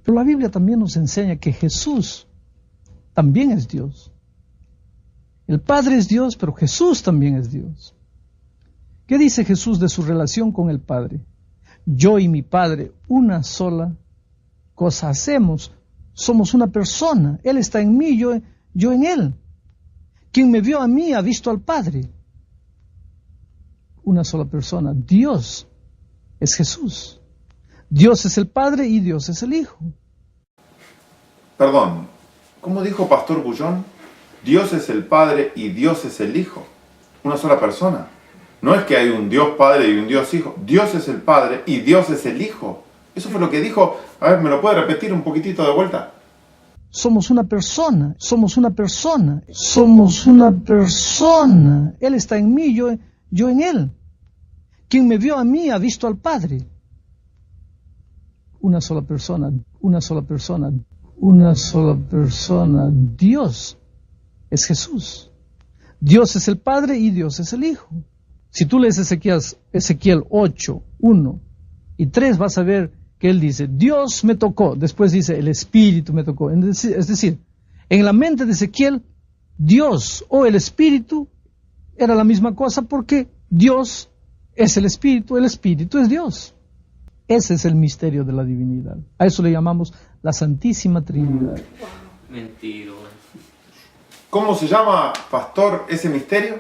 Pero la Biblia también nos enseña que Jesús también es Dios. El Padre es Dios, pero Jesús también es Dios. ¿Qué dice Jesús de su relación con el Padre? Yo y mi Padre, una sola cosa hacemos. Somos una persona. Él está en mí, yo en Él. Quien me vio a mí ha visto al Padre. Una sola persona. Dios es Jesús. Dios es el Padre y Dios es el Hijo. Perdón, ¿cómo dijo Pastor Bullón? Dios es el Padre y Dios es el Hijo. Una sola persona. No es que hay un Dios Padre y un Dios Hijo. Dios es el Padre y Dios es el Hijo. Eso fue lo que dijo. A ver, ¿me lo puede repetir un poquitito de vuelta? Somos una persona, somos una persona, somos una persona. Él está en mí, yo en Él. Quien me vio a mí ha visto al Padre. Una sola persona, una sola persona, una sola persona. Dios es Jesús. Dios es el Padre y Dios es el Hijo. Si tú lees Ezequiel 8, 1 y 3, vas a ver que él dice, Dios me tocó. Después dice, el Espíritu me tocó. Es decir, en la mente de Ezequiel, Dios o el Espíritu era la misma cosa porque Dios es el Espíritu es Dios. Ese es el misterio de la divinidad. A eso le llamamos la Santísima Trinidad. Mentiroso. ¿Cómo se llama, pastor, ese misterio?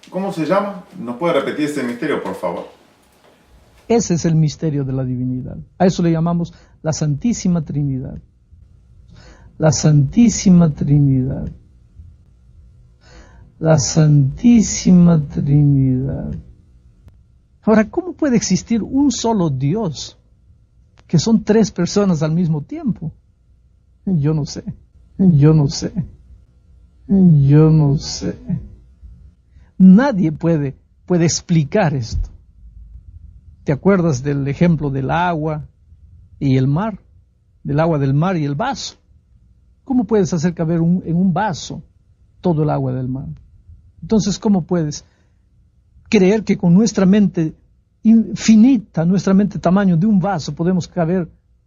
¿Cómo se llama? ¿Nos puede repetir ese misterio, por favor? Ese es el misterio de la divinidad. A eso le llamamos la Santísima Trinidad. La Santísima Trinidad. La Santísima Trinidad. Ahora, ¿cómo puede existir un solo Dios que son tres personas al mismo tiempo? Yo no sé. Yo no sé. Yo no sé. Nadie puede explicar esto. ¿Te acuerdas del ejemplo del agua y el mar? Del agua del mar y el vaso. ¿Cómo puedes hacer caber en un vaso todo el agua del mar? Entonces, ¿cómo puedes creer que con nuestra mente infinita, nuestra mente tamaño de un vaso, podemos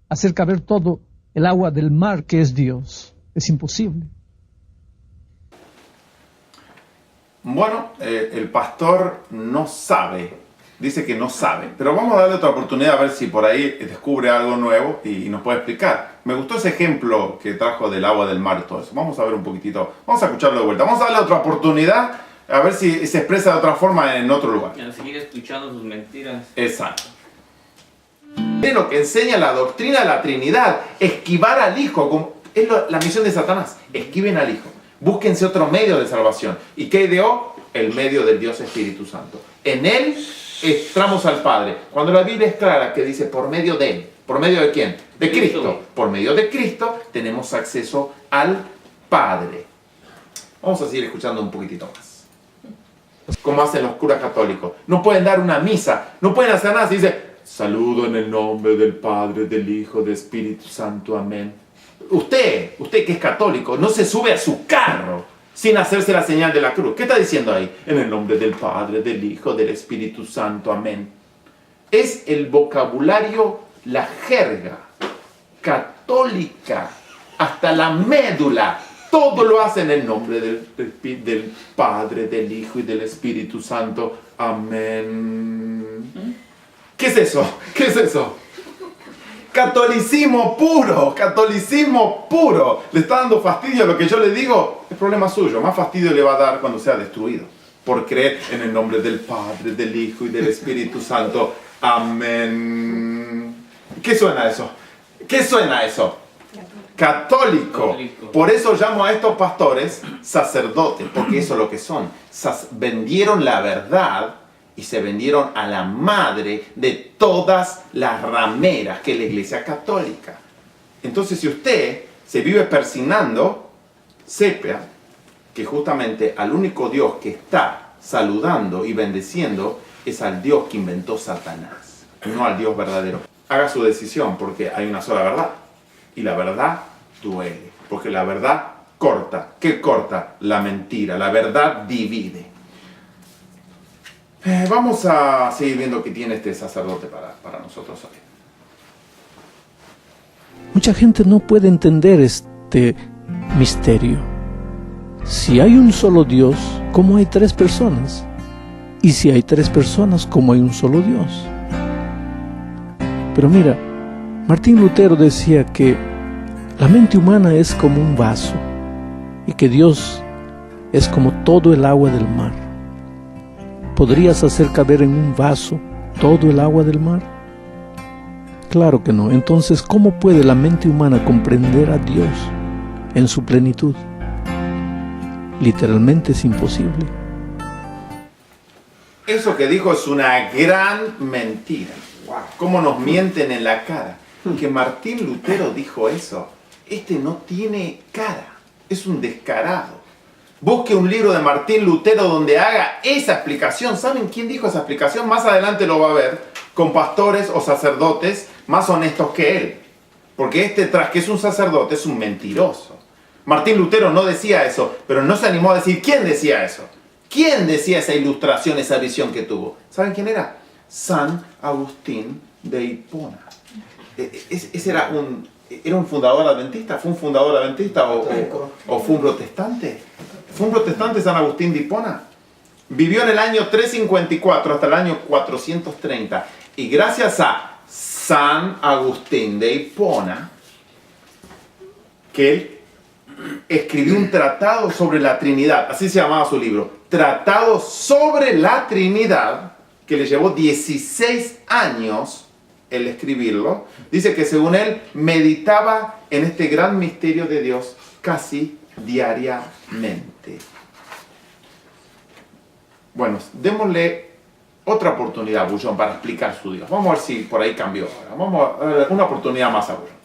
hacer caber todo el agua del mar que es Dios? Es imposible. Bueno, el pastor no sabe, dice que no sabe, pero vamos a darle otra oportunidad a ver si por ahí descubre algo nuevo y nos puede explicar. Me gustó ese ejemplo que trajo del agua del mar y todo eso. Vamos a ver un poquitito, vamos a escucharlo de vuelta, vamos a darle otra oportunidad a ver si se expresa de otra forma en otro lugar. Y a seguir escuchando sus mentiras. Exacto. Es lo que enseña la doctrina de la Trinidad, esquivar al Hijo, es la misión de Satanás, esquiven al Hijo. Búsquense otro medio de salvación. ¿Y qué ideó? El medio del Dios Espíritu Santo. En Él entramos al Padre. Cuando la Biblia es clara que dice por medio de Él. ¿Por medio de quién? De Cristo. Por medio de Cristo tenemos acceso al Padre. Vamos a seguir escuchando un poquitito más. Como hacen los curas católicos. No pueden dar una misa. No pueden hacer nada. Se dice, saludo en el nombre del Padre, del Hijo, del Espíritu Santo. Amén. Usted que es católico, no se sube a su carro sin hacerse la señal de la cruz. ¿Qué está diciendo ahí? En el nombre del Padre, del Hijo, del Espíritu Santo. Amén. Es el vocabulario, la jerga católica, hasta la médula. Todo lo hace en el nombre del Padre, del Hijo y del Espíritu Santo. Amén. ¿Qué es eso? ¿Qué es eso? Catolicismo puro, catolicismo puro. ¿Le está dando fastidio a lo que yo le digo? Es problema suyo. Más fastidio le va a dar cuando sea destruido. Por creer en el nombre del Padre, del Hijo y del Espíritu Santo. Amén. ¿Qué suena eso? ¿Qué suena eso? Católico. Por eso llamo a estos pastores sacerdotes, porque eso es lo que son. Vendieron la verdad y se vendieron a la madre de todas las rameras que es la Iglesia Católica. Entonces, si usted se vive persignando, sepa que justamente al único Dios que está saludando y bendeciendo es al Dios que inventó Satanás, no al Dios verdadero. Haga su decisión, porque hay una sola verdad. Y la verdad duele, porque la verdad corta. ¿Qué corta? La mentira. La verdad divide. Vamos a seguir viendo qué tiene este sacerdote para nosotros hoy. Mucha gente no puede entender este misterio. Si hay un solo Dios, ¿cómo hay tres personas? Y si hay tres personas, ¿cómo hay un solo Dios? Pero mira, Martín Lutero decía que la mente humana es como un vaso y que Dios es como todo el agua del mar. ¿Podrías hacer caber en un vaso todo el agua del mar? Claro que no. Entonces, ¿cómo puede la mente humana comprender a Dios en su plenitud? Literalmente es imposible. Eso que dijo es una gran mentira. ¿Cómo nos mienten en la cara? Que Martín Lutero dijo eso. Este no tiene cara. Es un descarado. Busque un libro de Martín Lutero donde haga esa explicación. ¿Saben quién dijo esa explicación? Más adelante lo va a ver con pastores o sacerdotes más honestos que él. Porque tras que es un sacerdote, es un mentiroso. Martín Lutero no decía eso, pero no se animó a decir quién decía eso. ¿Quién decía esa ilustración, esa visión que tuvo? ¿Saben quién era? San Agustín de Hipona. Ese era un fundador adventista. ¿Fue un fundador adventista o fue un protestante? Fue un protestante San Agustín de Hipona. Vivió en el año 354 hasta el año 430. Y gracias a San Agustín de Hipona, que él escribió un tratado sobre la Trinidad. Así se llamaba su libro. Tratado sobre la Trinidad, que le llevó 16 años el escribirlo. Dice que según él meditaba en este gran misterio de Dios casi diariamente. Bueno, démosle otra oportunidad a Bullón para explicar su Dios. Vamos a ver si por ahí cambió ahora. Vamos a ver una oportunidad más a Bullón.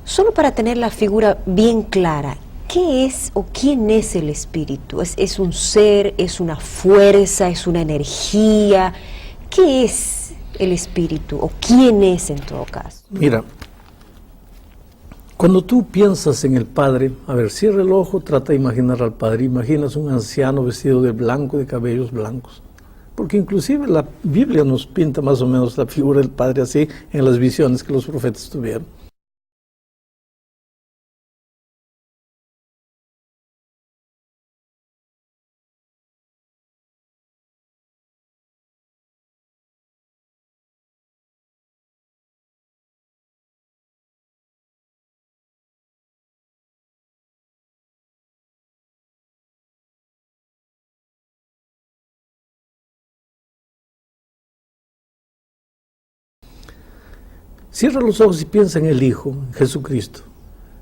Solo para tener la figura bien clara, ¿qué es o quién es el espíritu? ¿Es un ser, es una fuerza, es una energía? ¿Qué es el espíritu o quién es en todo caso? Mira, cuando tú piensas en el Padre, a ver, cierra el ojo, trata de imaginar al Padre. Imaginas un anciano vestido de blanco, de cabellos blancos. Porque inclusive la Biblia nos pinta más o menos la figura del Padre así en las visiones que los profetas tuvieron. Cierra los ojos y piensa en el Hijo, en Jesucristo.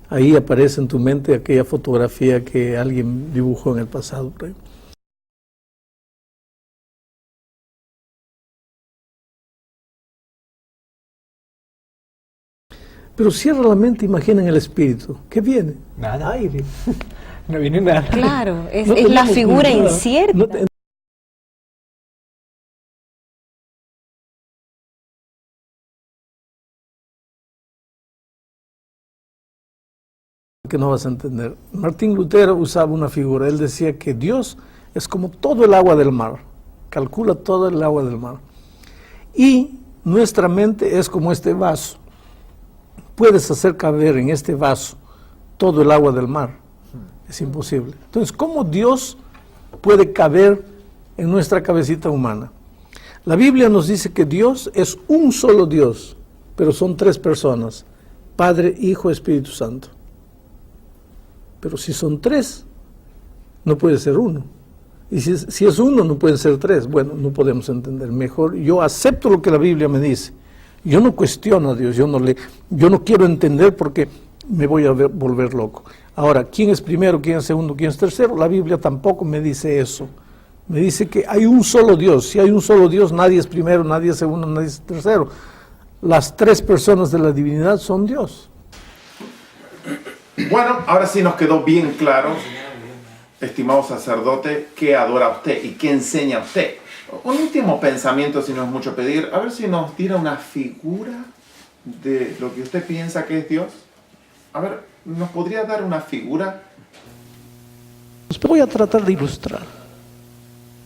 Ahí aparece en tu mente aquella fotografía que alguien dibujó en el pasado. Pero cierra la mente, imagina en el Espíritu. ¿Qué viene? Nada. Aire. No viene nada. Claro, es No la tenemos figura nada. incierta. Que no vas a entender. Martín Lutero usaba una figura. Él decía que Dios es como todo el agua del mar. Calcula todo el agua del mar. Y nuestra mente es como este vaso. Puedes hacer caber en este vaso todo el agua del mar. Es imposible. Entonces, ¿cómo Dios puede caber en nuestra cabecita humana? La Biblia nos dice que Dios es un solo Dios, pero son tres personas: Padre, Hijo, Espíritu Santo. Pero si son tres, no puede ser uno. Y si es uno, no pueden ser tres. Bueno, no podemos entender. Mejor yo acepto lo que la Biblia me dice. Yo no cuestiono a Dios, yo no quiero entender porque me voy a volver loco. Ahora, ¿quién es primero, quién es segundo, quién es tercero? La Biblia tampoco me dice eso. Me dice que hay un solo Dios. Si hay un solo Dios, nadie es primero, nadie es segundo, nadie es tercero. Las tres personas de la divinidad son Dios. Bueno, ahora sí nos quedó bien claro, estimado sacerdote, qué adora usted y qué enseña usted. Un último pensamiento, si no es mucho pedir, a ver si nos tira una figura de lo que usted piensa que es Dios. A ver, ¿nos podría dar una figura? Pues voy a tratar de ilustrar.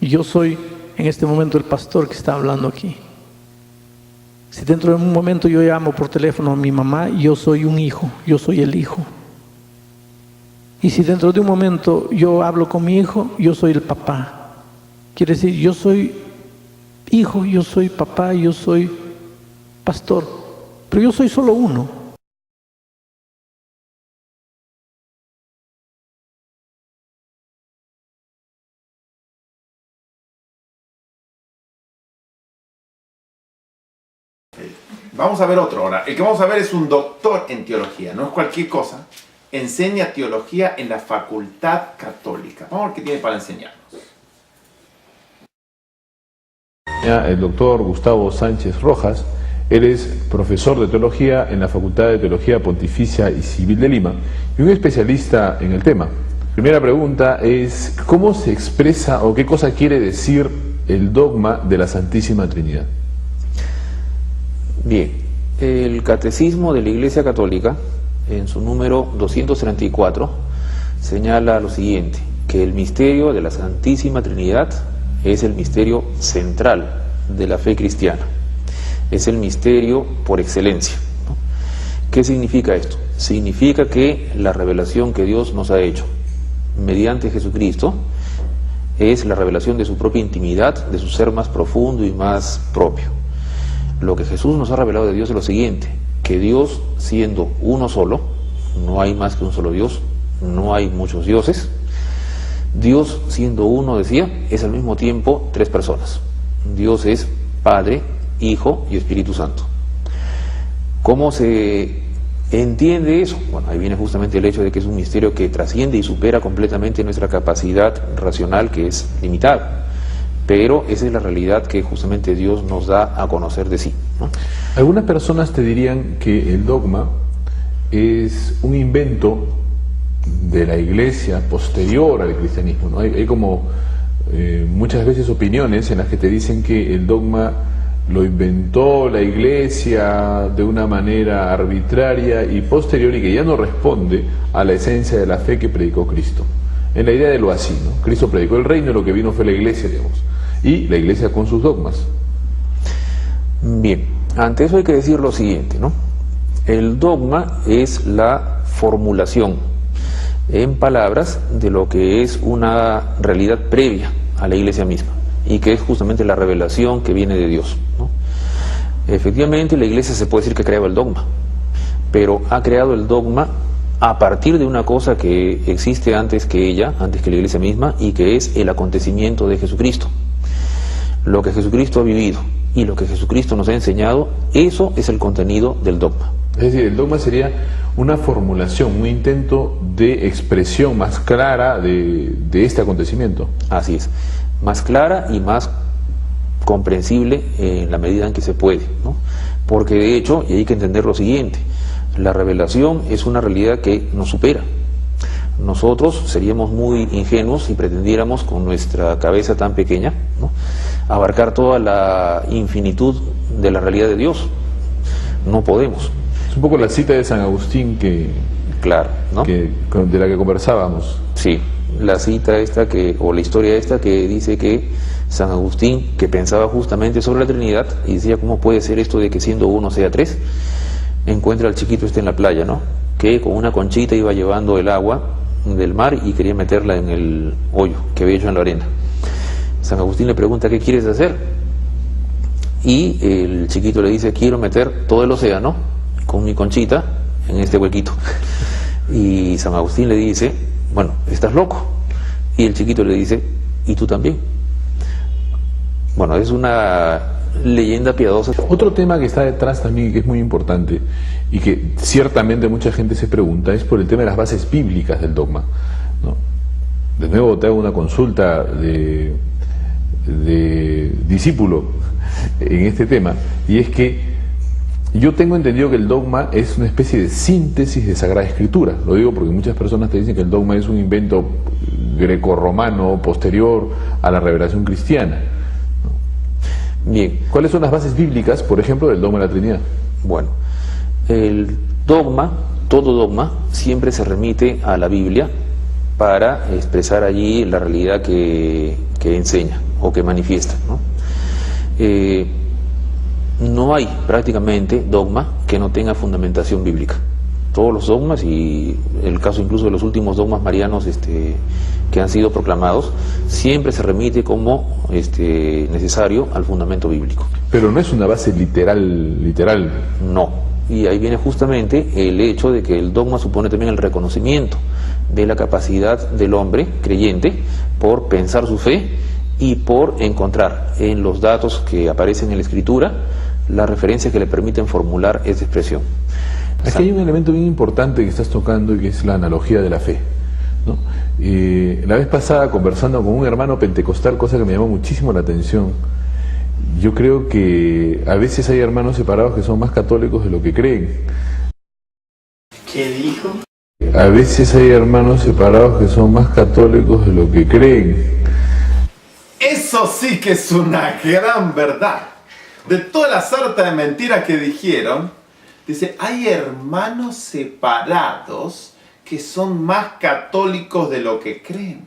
Yo soy en este momento el pastor que está hablando aquí. Si dentro de un momento yo llamo por teléfono a mi mamá, yo soy un hijo, yo soy el hijo. Y si dentro de un momento yo hablo con mi hijo, yo soy el papá. Quiere decir, yo soy hijo, yo soy papá, yo soy pastor, pero yo soy solo uno. Vamos a ver otro ahora. El que vamos a ver es un doctor en teología, no es cualquier cosa. Enseña teología en la Facultad Católica. Vamos a ver qué tiene para enseñarnos. El doctor Gustavo Sánchez Rojas. Él es profesor de teología en la Facultad de Teología Pontificia y Civil de Lima y un especialista en el tema. Primera pregunta es, ¿cómo se expresa o qué cosa quiere decir el dogma de la Santísima Trinidad? Bien, el Catecismo de la Iglesia Católica, en su número 234, señala lo siguiente, que el misterio de la Santísima Trinidad es el misterio central de la fe cristiana, es el misterio por excelencia, ¿no? ¿Qué significa esto? Significa que la revelación que Dios nos ha hecho mediante Jesucristo es la revelación de su propia intimidad, de su ser más profundo y más propio. Lo que Jesús nos ha revelado de Dios es lo siguiente, que Dios siendo uno solo, no hay más que un solo Dios, no hay muchos dioses, Dios siendo uno, decía, es al mismo tiempo tres personas. Dios es Padre, Hijo y Espíritu Santo. ¿Cómo se entiende eso? Bueno, ahí viene justamente el hecho de que es un misterio que trasciende y supera completamente nuestra capacidad racional, que es limitada. Pero esa es la realidad que justamente Dios nos da a conocer de sí, ¿no? Algunas personas te dirían que el dogma es un invento de la Iglesia posterior al cristianismo, ¿no? Hay como muchas veces opiniones en las que te dicen que el dogma lo inventó la Iglesia de una manera arbitraria y posterior y que ya no responde a la esencia de la fe que predicó Cristo. En la idea de lo así, ¿no? Cristo predicó el reino, lo que vino fue la Iglesia, digamos, y la Iglesia con sus dogmas. Bien, ante eso hay que decir lo siguiente, ¿no? El dogma es la formulación en palabras de lo que es una realidad previa a la Iglesia misma y que es justamente la revelación que viene de Dios, ¿no? Efectivamente, la Iglesia se puede decir que creaba el dogma, pero ha creado el dogma a partir de una cosa que existe antes que ella, antes que la Iglesia misma, y que es el acontecimiento de Jesucristo. Lo que Jesucristo ha vivido y lo que Jesucristo nos ha enseñado, eso es el contenido del dogma. Es decir, el dogma sería una formulación, un intento de expresión más clara de este acontecimiento. Así es, más clara y más comprensible en la medida en que se puede, ¿no? Porque de hecho, y hay que entender lo siguiente, la revelación es una realidad que nos supera. Nosotros seríamos muy ingenuos si pretendiéramos con nuestra cabeza tan pequeña, ¿no?, abarcar toda la infinitud de la realidad de Dios. No podemos. Es un poco la cita de San Agustín claro, ¿no?, de la que conversábamos. Sí, la cita esta o la historia esta que dice que San Agustín, que pensaba justamente sobre la Trinidad y decía cómo puede ser esto de que siendo uno sea tres, encuentra al chiquito en la playa, ¿no?, que con una conchita iba llevando el agua del mar y quería meterla en el hoyo que había hecho en la arena. San Agustín le pregunta, ¿qué quieres hacer? Y el chiquito le dice, quiero meter todo el océano con mi conchita en este huequito. Y San Agustín le dice, bueno, estás loco. Y el chiquito le dice, ¿y tú también? Bueno, es una leyenda piadosa. Otro tema que está detrás también, que es muy importante y que ciertamente mucha gente se pregunta, es por el tema de las bases bíblicas del dogma, ¿no? De nuevo te hago una consulta de discípulo en este tema, y es que yo tengo entendido que el dogma es una especie de síntesis de Sagrada Escritura. Lo digo porque muchas personas te dicen que el dogma es un invento grecorromano posterior a la revelación cristiana. Bien. ¿Cuáles son las bases bíblicas, por ejemplo, del dogma de la Trinidad? Bueno, el dogma, todo dogma, siempre se remite a la Biblia para expresar allí la realidad que enseña o que manifiesta, ¿no? no hay prácticamente dogma que no tenga fundamentación bíblica. Todos los dogmas, y el caso incluso de los últimos dogmas marianos que han sido proclamados, siempre se remite como necesario al fundamento bíblico. Pero no es una base literal. No. Y ahí viene justamente el hecho de que el dogma supone también el reconocimiento de la capacidad del hombre creyente por pensar su fe y por encontrar en los datos que aparecen en la Escritura las referencias que le permiten formular esa expresión. Aquí hay un elemento bien importante que estás tocando y que es la analogía de la fe, ¿no? La vez pasada, conversando con un hermano pentecostal, cosa que me llamó muchísimo la atención, yo creo que a veces hay hermanos separados que son más católicos de lo que creen. ¿Qué dijo? A veces hay hermanos separados que son más católicos de lo que creen. Eso sí que es una gran verdad. De toda la sarta de mentiras que dijeron, dice, hay hermanos separados que son más católicos de lo que creen.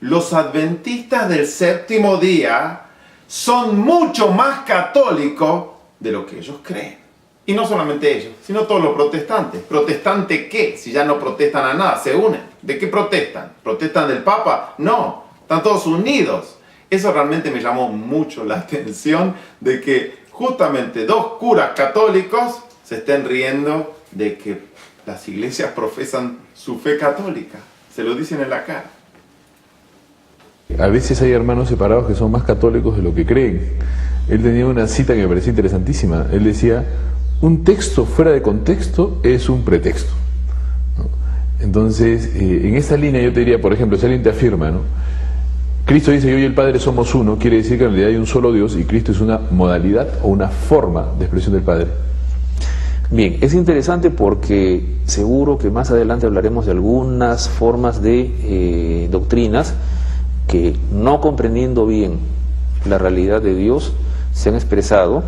Los adventistas del séptimo día son mucho más católicos de lo que ellos creen. Y no solamente ellos, sino todos los protestantes. ¿Protestante qué? Si ya no protestan a nada, se unen. ¿De qué protestan? ¿Protestan del Papa? No, están todos unidos. Eso realmente me llamó mucho la atención, de que justamente dos curas católicos se estén riendo de que las iglesias profesan su fe católica. Se lo dicen en la cara. A veces hay hermanos separados que son más católicos de lo que creen. Él tenía una cita que me pareció interesantísima. Él decía, un texto fuera de contexto es un pretexto, ¿no? Entonces, en esta línea yo te diría, por ejemplo, si alguien te afirma, ¿no?, Cristo dice, yo y el Padre somos uno, quiere decir que en realidad hay un solo Dios y Cristo es una modalidad o una forma de expresión del Padre. Bien, es interesante porque seguro que más adelante hablaremos de algunas formas de doctrinas que, no comprendiendo bien la realidad de Dios, se han expresado,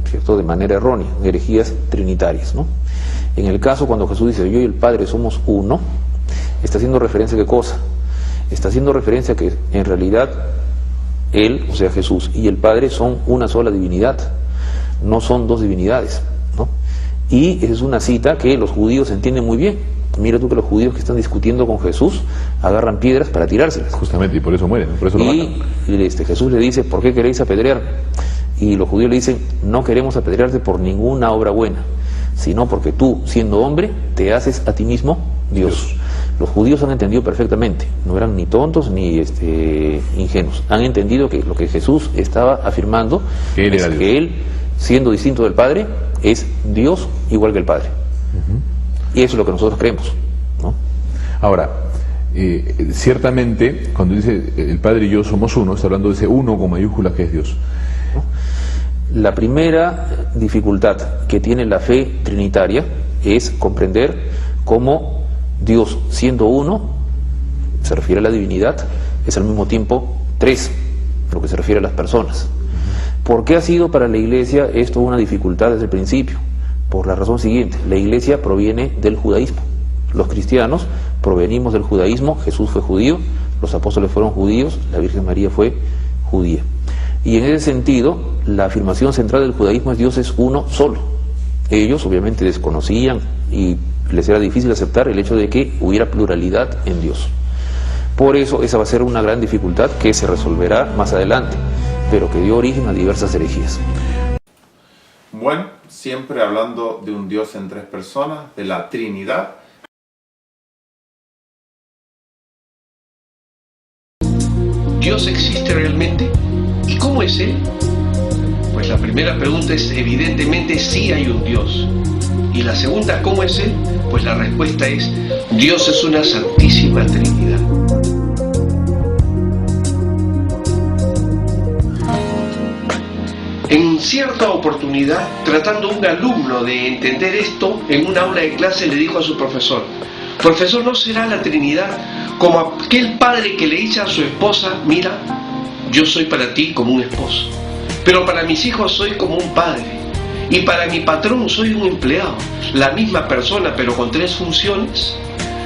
¿cierto?, de manera errónea, herejías trinitarias, ¿no? En el caso cuando Jesús dice, yo y el Padre somos uno, está haciendo referencia a qué cosa. Está haciendo referencia a que en realidad Él, o sea Jesús, y el Padre son una sola divinidad, no son dos divinidades, ¿no? Y esa es una cita que los judíos entienden muy bien. Mira tú que los judíos que están discutiendo con Jesús agarran piedras para tirárselas. Justamente, y por eso mueren, por eso lo matan. Y Jesús le dice, ¿por qué queréis apedrearme? Y los judíos le dicen, no queremos apedrearte por ninguna obra buena, sino porque tú, siendo hombre, te haces a ti mismo Dios. Los judíos han entendido perfectamente, no eran ni tontos ni ingenuos. Han entendido que lo que Jesús estaba afirmando es que Él, siendo distinto del Padre, es Dios igual que el Padre. Y eso es lo que nosotros creemos, ¿no? Ahora, ciertamente, cuando dice el Padre y yo somos uno, está hablando de ese uno con mayúsculas que es Dios. La primera dificultad que tiene la fe trinitaria es comprender cómo Dios, siendo uno, se refiere a la divinidad, es al mismo tiempo tres, lo que se refiere a las personas. ¿Por qué ha sido para la Iglesia esto una dificultad desde el principio? Por la razón siguiente, la Iglesia proviene del judaísmo. Los cristianos provenimos del judaísmo, Jesús fue judío, los apóstoles fueron judíos, la Virgen María fue judía. Y en ese sentido, la afirmación central del judaísmo es Dios es uno solo. Ellos obviamente desconocían y les era difícil aceptar el hecho de que hubiera pluralidad en Dios. Por eso esa va a ser una gran dificultad que se resolverá más adelante, pero que dio origen a diversas herejías. Bueno, siempre hablando de un Dios en tres personas, de la Trinidad. ¿Dios existe realmente? ¿Y cómo es Él? Pues la primera pregunta es, evidentemente sí hay un Dios. Y la segunda, ¿cómo es Él? Pues la respuesta es, Dios es una santísima Trinidad. En cierta oportunidad, tratando un alumno de entender esto, en una aula de clase le dijo a su profesor, profesor, ¿no será la Trinidad como aquel padre que le dice a su esposa, mira, yo soy para ti como un esposo, pero para mis hijos soy como un padre, y para mi patrón soy un empleado, la misma persona pero con tres funciones?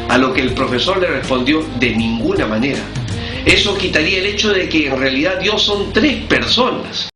A lo que el profesor le respondió, de ninguna manera. Eso quitaría el hecho de que en realidad Dios son tres personas,